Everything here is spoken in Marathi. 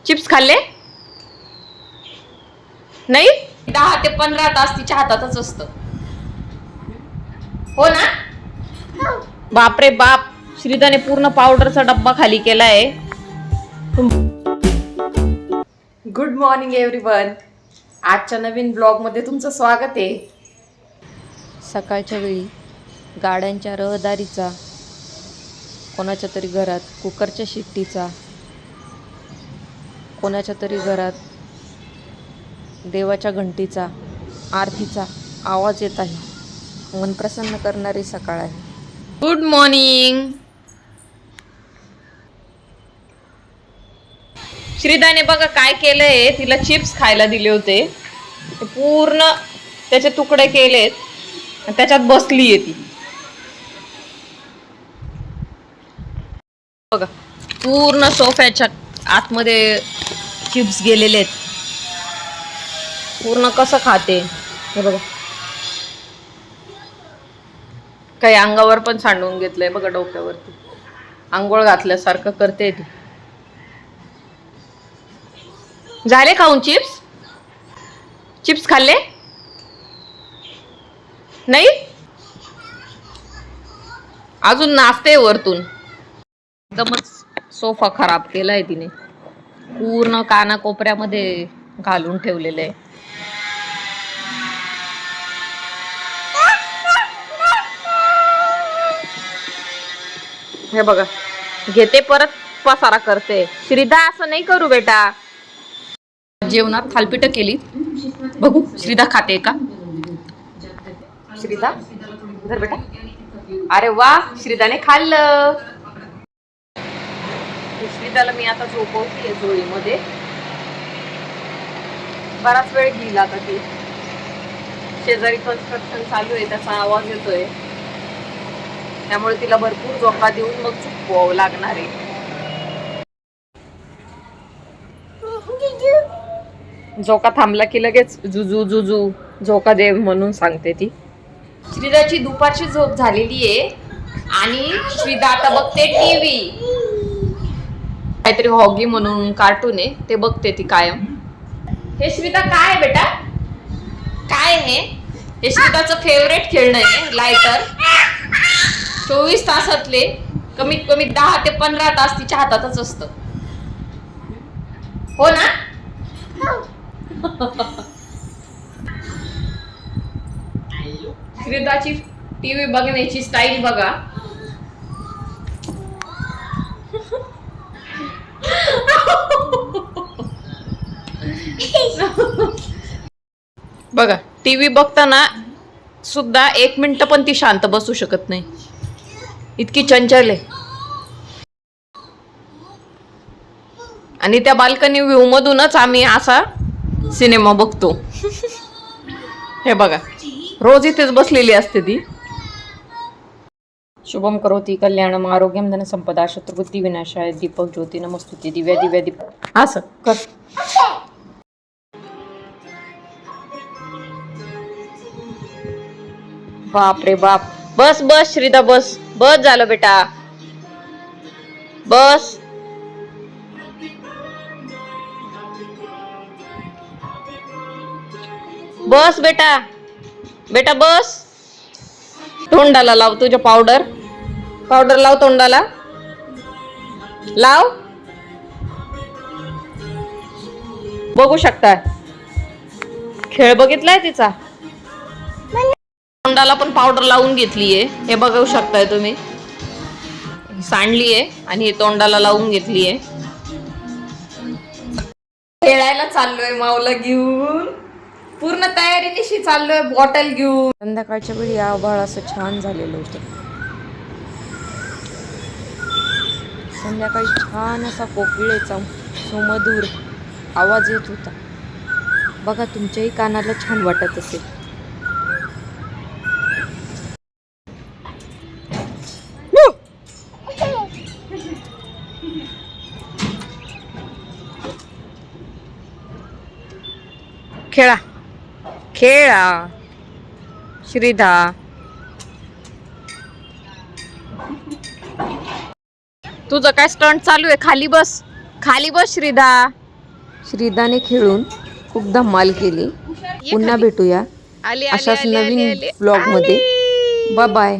चिप्स खाल्ले नाही? 10 ते 15 तास तिच्या हातातच असतं. हो ना? बापरे बाप, श्रीदाने पूर्ण पावडरचा डब्बा खाली केलाय. Good morning everyone. आजच्या नवीन ब्लॉग मध्ये तुमचं स्वागत आहे. सकाळच्या वेळी गाड्यांच्या रहदारीचा, कोणाच्या तरी घरात कुकरच्या शिट्टीचा, कोणाच्या तरी घरात देवाच्या घंटीचा, आरतीचा आवाज येत आहे. मन प्रसन्न करणारी सकाळ आहे. Good morning. श्रीदाने बघा काय केलंय, तिला चिप्स खायला दिले होते, पूर्ण त्याचे तुकडे केलेत, त्याच्यात बसलीये ती. बघा पूर्ण सोफ्याच्या आतमध्ये चिप्स गेलेले आहेत. पूर्ण कसं खाते हे बघा. काही अंगावर पण सांडून घेतलंय बघा, डोक्यावरती आंघोळ घातल्यासारखं करते ती. झाले खाऊन चिप्स? चिप्स खाल्ले नाही? अजून नाचते वरतून. एकदमच सोफा खराब केलाय तिने, पूर्ण कानाकोपऱ्यामध्ये घालून ठेवलेलं आहे. हे बघा, घेते परत पसारा करते. श्रीदा असं नाही करू बेटा. जेवणात थालपीठ केली, बघू श्रीदा खाते का. श्रीदा धर बेटा. अरे वा, श्रीदाने खाल्लं. श्रीदाला मी आता झोपवतीये झोळीमध्ये. बराच वेळ गेला आता. ती शेजारी कन्स्ट्रक्शन चालू आहे, त्याचा आवाज येतोय, त्यामुळे तिला भरपूर झोका देऊन मग झोपवावं लागणार आहे. झोका थांबला की लगेच जुजू जुजू झोका दे म्हणून सांगते ती. श्रीदाची दुपारची झोप झालेली आहे आणि श्रीदा आता बघते टीव्ही. काहीतरी हॉगी म्हणून कार्टून आहे, ते बघते ती कायम. हे श्रीदा काय आहे बेटा? काय आहे हे? श्रीदाचं फेवरेट खेळणं आहे, लायटर. 24 तासातले कमीत कमी 10 ते 15 तास तिच्या हातातच असतं. हो ना? श्रीदाची टीव्ही बघण्याची स्टाईल बघा. बघा, टीव्ही बघताना सुद्धा 1 मिनिट पण ती शांत बसू शकत नाही, इतकी चंचल आहे. आणि त्या बाल्कनी व्ह्यू मधूनच आम्ही असा सिनेमा बघतो. हे बघा, रोज इथेच बसलेली असते ती. शुभम करोती कल्याणम आरोग्यम धन संपदा शत्रुबुद्धी विनाशाय दीपक ज्योती नमस्तुते दिव्या दिव्या दीप. असं कर. बाप रे बाप. बस बस श्रीदा बस. बस झालं बेटा, बस. बस बेटा, बेटा बस. तोंडाला लाव तुझ्या पावडर. पावडर लाव तोंडाला, लाव. बघू शकता खेळ बघितलाय तिचा. तोंडाला पण पावडर लावून घेतलीये, हे बघू शकताय तुम्ही. सांडलीये आणि हे तोंडाला लावून घेतलीये. खेळायला चाललोय माऊला घेऊन, पूर्ण तयारीनिशी चाललोय, बॉटल घेऊन. संध्याकाळच्या वेळी आभाळ असं छान झालेलं होतं. संध्याकाळी छान असा कोकिळेचा सुमधुर आवाज येत होता. बघा, तुमच्याही कानाला छान वाटत असेल. खेळा खेळा श्रीदा. तुझं काय स्टंट चालू आहे? खाली बस, खाली बस श्रीदा. श्रीदाने खेळून खूप धमाल केली. पुन्हा भेटूया अशाच नवीन व्लॉगमध्ये. Bye bye.